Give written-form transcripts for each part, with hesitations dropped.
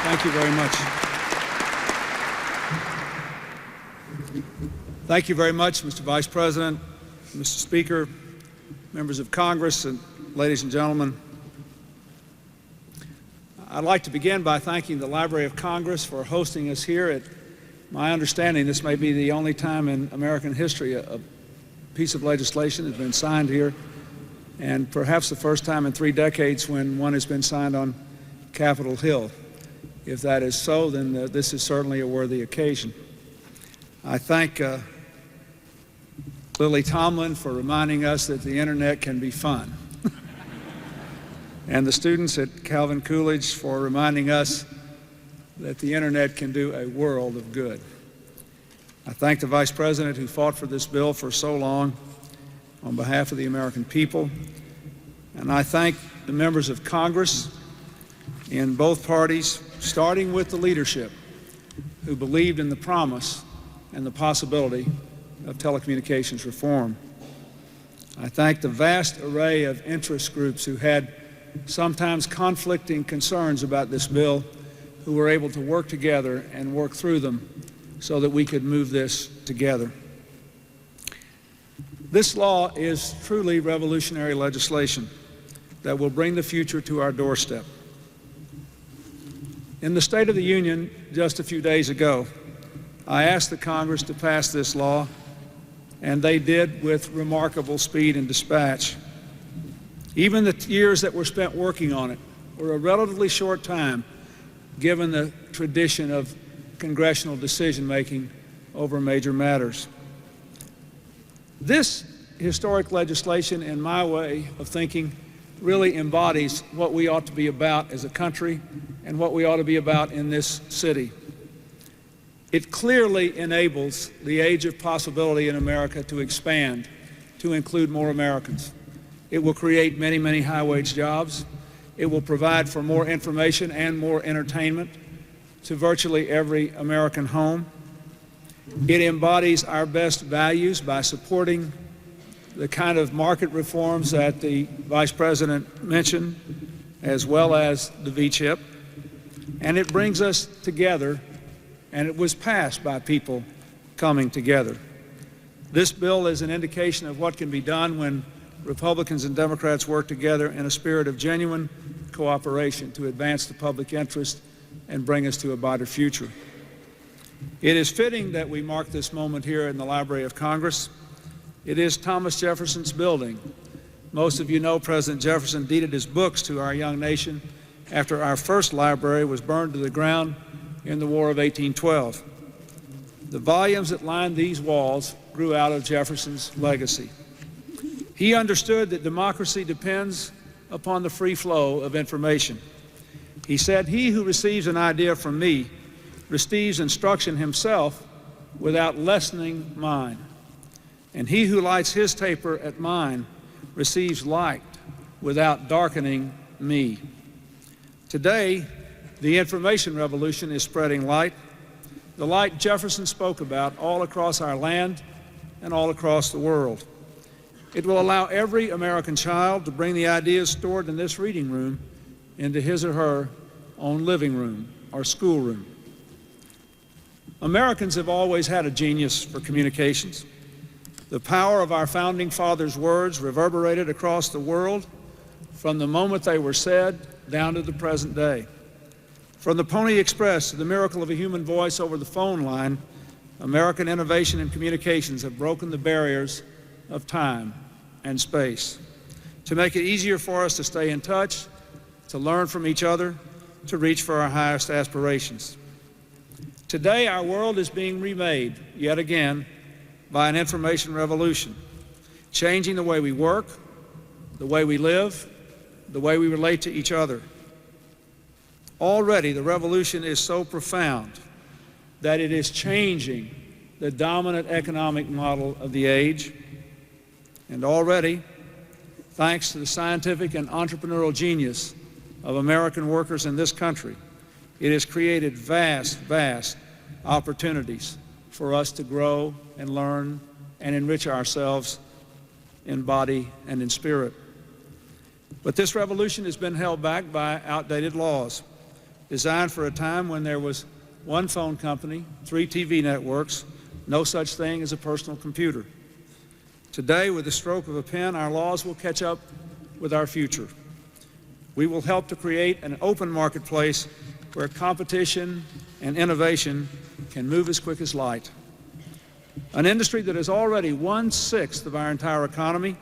Thank you very much. Thank you very much, Mr. Vice President, Mr. Speaker, members of Congress, and ladies and gentlemen. I'd like to begin by thanking the Library of Congress for hosting us here. At my understanding, this may be the only time in American history a piece of legislation has been signed here, and perhaps the first time in 3 decades when one has been signed on Capitol Hill. If that is so, then this is certainly a worthy occasion. I thank Lily Tomlin for reminding us that the internet can be fun. And the students at Calvin Coolidge for reminding us that the internet can do a world of good. I thank the Vice President who fought for this bill for so long on behalf of the American people. And I thank the members of Congress in both parties, starting with the leadership, who believed in the promise and the possibility of telecommunications reform. I thank the vast array of interest groups who had sometimes conflicting concerns about this bill, who were able to work together and work through them so that we could move this together. This law is truly revolutionary legislation that will bring the future to our doorstep. In the State of the Union just a few days ago, I asked the Congress to pass this law, and they did with remarkable speed and dispatch. Even the years that were spent working on it were a relatively short time, given the tradition of congressional decision-making over major matters. This historic legislation, in my way of thinking, really embodies what we ought to be about as a country and what we ought to be about in this city. It clearly enables the age of possibility in America to expand, to include more Americans. It will create many, many high-wage jobs. It will provide for more information and more entertainment to virtually every American home. It embodies our best values by supporting the kind of market reforms that the Vice President mentioned, as well as the V-chip. And it brings us together, and it was passed by people coming together. This bill is an indication of what can be done when Republicans and Democrats work together in a spirit of genuine cooperation to advance the public interest and bring us to a brighter future. It is fitting that we mark this moment here in the Library of Congress. It is Thomas Jefferson's building. Most of you know President Jefferson deeded his books to our young nation after our first library was burned to the ground in the War of 1812. The volumes that lined these walls grew out of Jefferson's legacy. He understood that democracy depends upon the free flow of information. He said, "He who receives an idea from me receives instruction himself without lessening mine. And he who lights his taper at mine receives light without darkening me." Today, the information revolution is spreading light, the light Jefferson spoke about all across our land and all across the world. It will allow every American child to bring the ideas stored in this reading room into his or her own living room or schoolroom. Americans have always had a genius for communications. The power of our founding fathers' words reverberated across the world from the moment they were said down to the present day. From the Pony Express to the miracle of a human voice over the phone line, American innovation and communications have broken the barriers of time and space to make it easier for us to stay in touch, to learn from each other, to reach for our highest aspirations. Today, our world is being remade, yet again, by an information revolution, changing the way we work, the way we live, the way we relate to each other. Already, the revolution is so profound that it is changing the dominant economic model of the age. And already, thanks to the scientific and entrepreneurial genius of American workers in this country, it has created vast, vast opportunities for us to grow and learn and enrich ourselves in body and in spirit. But this revolution has been held back by outdated laws. designed for a time when there was one phone company, 3 TV networks, no such thing as a personal computer. Today, with the stroke of a pen, our laws will catch up with our future. We will help to create an open marketplace where competition and innovation can move as quick as light. An industry that is already 1/6 of our entire economy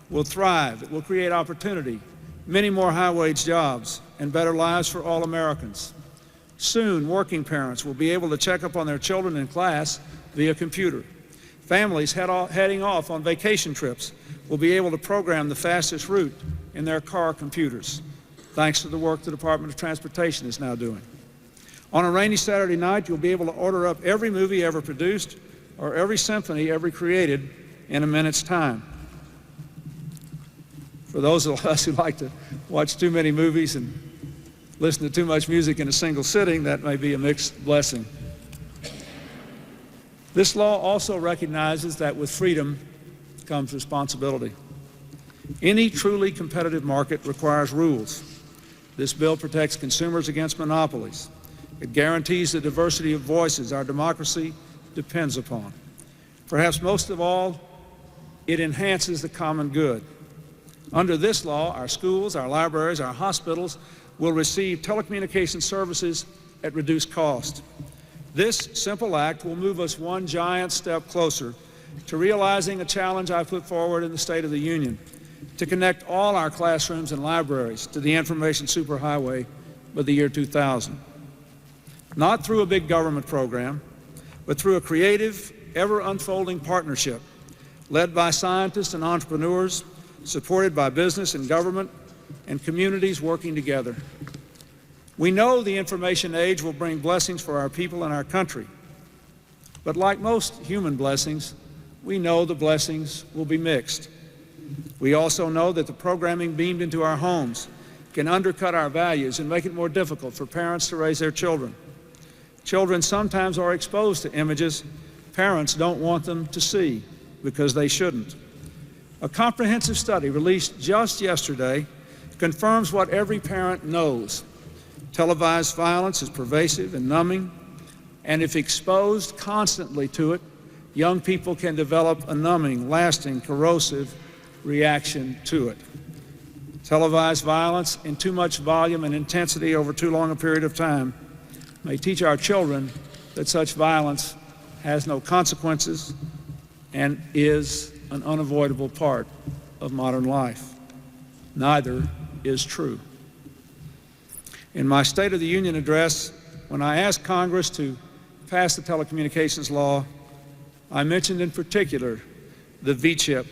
will thrive. It will create opportunity, many more high-wage jobs, and better lives for all Americans. Soon, working parents will be able to check up on their children in class via computer. Families heading off on vacation trips will be able to program the fastest route in their car computers, thanks to the work the Department of Transportation is now doing. On a rainy Saturday night, you'll be able to order up every movie ever produced or every symphony ever created in a minute's time. For those of us who like to watch too many movies and listen to too much music in a single sitting, that may be a mixed blessing. This law also recognizes that with freedom comes responsibility. Any truly competitive market requires rules. This bill protects consumers against monopolies. It guarantees the diversity of voices our democracy depends upon. Perhaps most of all, it enhances the common good. Under this law, our schools, our libraries, our hospitals will receive telecommunications services at reduced cost. This simple act will move us one giant step closer to realizing a challenge I put forward in the State of the Union, to connect all our classrooms and libraries to the information superhighway by the year 2000. Not through a big government program, but through a creative, ever-unfolding partnership led by scientists and entrepreneurs, supported by business and government and communities working together. We know the information age will bring blessings for our people and our country. But like most human blessings, we know the blessings will be mixed. We also know that the programming beamed into our homes can undercut our values and make it more difficult for parents to raise their children. Children sometimes are exposed to images parents don't want them to see because they shouldn't. A comprehensive study released just yesterday confirms what every parent knows. Televised violence is pervasive and numbing, and if exposed constantly to it, young people can develop a numbing, lasting, corrosive reaction to it. Televised violence in too much volume and intensity over too long a period of time may teach our children that such violence has no consequences and is an unavoidable part of modern life. Neither is true. In my State of the Union address, when I asked Congress to pass the telecommunications law, I mentioned in particular the V-chip,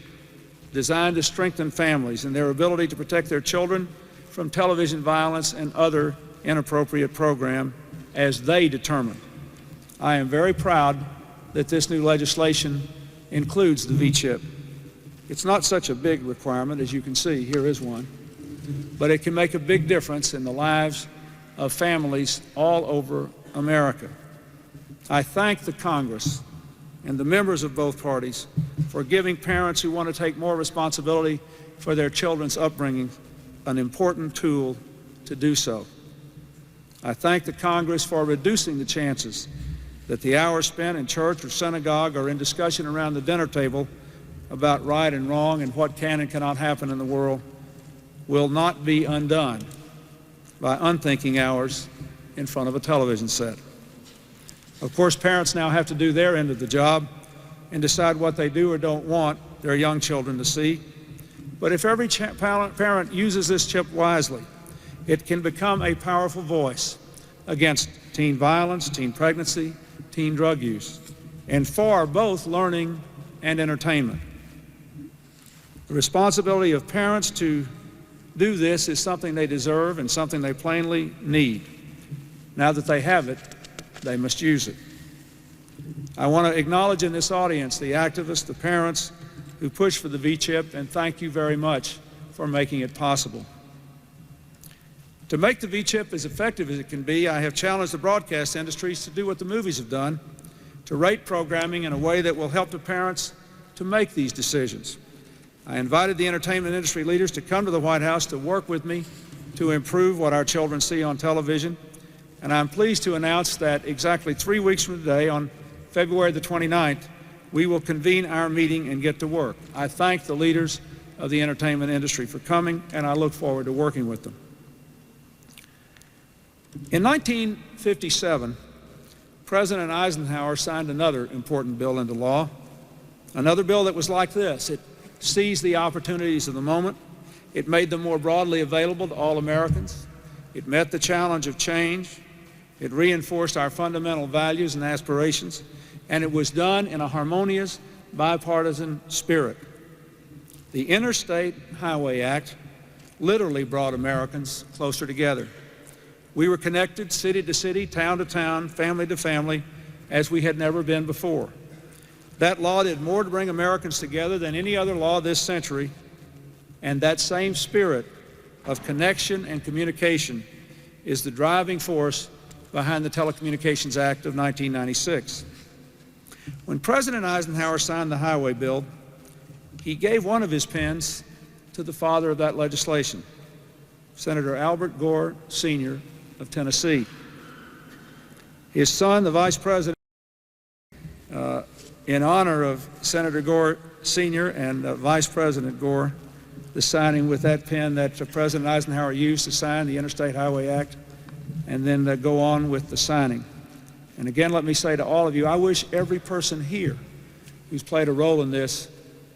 designed to strengthen families and their ability to protect their children from television violence and other inappropriate program as they determine. I am very proud that this new legislation includes the V-chip. It's not such a big requirement, as you can see, here is one, but it can make a big difference in the lives of families all over America. I thank the Congress and the members of both parties for giving parents who want to take more responsibility for their children's upbringing an important tool to do so. I thank the Congress for reducing the chances that the hours spent in church or synagogue or in discussion around the dinner table about right and wrong and what can and cannot happen in the world will not be undone by unthinking hours in front of a television set. Of course, parents now have to do their end of the job and decide what they do or don't want their young children to see. But if every parent uses this chip wisely, it can become a powerful voice against teen violence, teen pregnancy, teen drug use, and for both learning and entertainment. The responsibility of parents to do this is something they deserve and something they plainly need. Now that they have it, they must use it. I want to acknowledge in this audience the activists, the parents who push for the V-chip, and thank you very much for making it possible. To make the V-chip as effective as it can be, I have challenged the broadcast industries to do what the movies have done, to rate programming in a way that will help the parents to make these decisions. I invited the entertainment industry leaders to come to the White House to work with me to improve what our children see on television And I'm pleased to announce that exactly 3 weeks from today, on February the 29th, we will convene our meeting and get to work. I thank the leaders of the entertainment industry for coming, and I look forward to working with them. In 1957, President Eisenhower signed another important bill into law, another bill that was like this. It seized the opportunities of the moment. It made them more broadly available to all Americans. It met the challenge of change. It reinforced our fundamental values and aspirations, and it was done in a harmonious, bipartisan spirit. The Interstate Highway Act literally brought Americans closer together. We were connected city to city, town to town, family to family, as we had never been before. That law did more to bring Americans together than any other law this century, and that same spirit of connection and communication is the driving force behind the Telecommunications Act of 1996. When President Eisenhower signed the highway bill, he gave one of his pens to the father of that legislation, Senator Albert Gore, Sr. of Tennessee. His son, the Vice President, in honor of Senator Gore, Sr. and Vice President Gore, the signing with that pen that President Eisenhower used to sign the Interstate Highway Act, and then go on with the signing. And again, let me say to all of you, I wish every person here who's played a role in this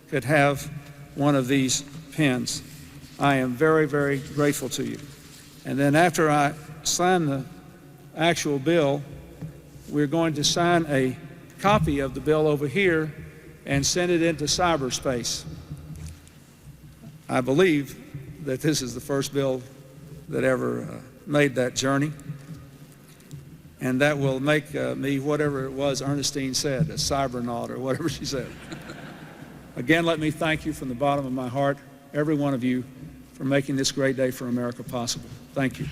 could have one of these pens. I am very, very grateful to you. And then after I sign the actual bill, we're going to sign a copy of the bill over here and send it into cyberspace. I believe that this is the first bill that ever made that journey, and that will make me whatever it was Ernestine said, a cybernaut or whatever she said. Again, let me thank you from the bottom of my heart, every one of you, for making this great day for America possible. Thank you.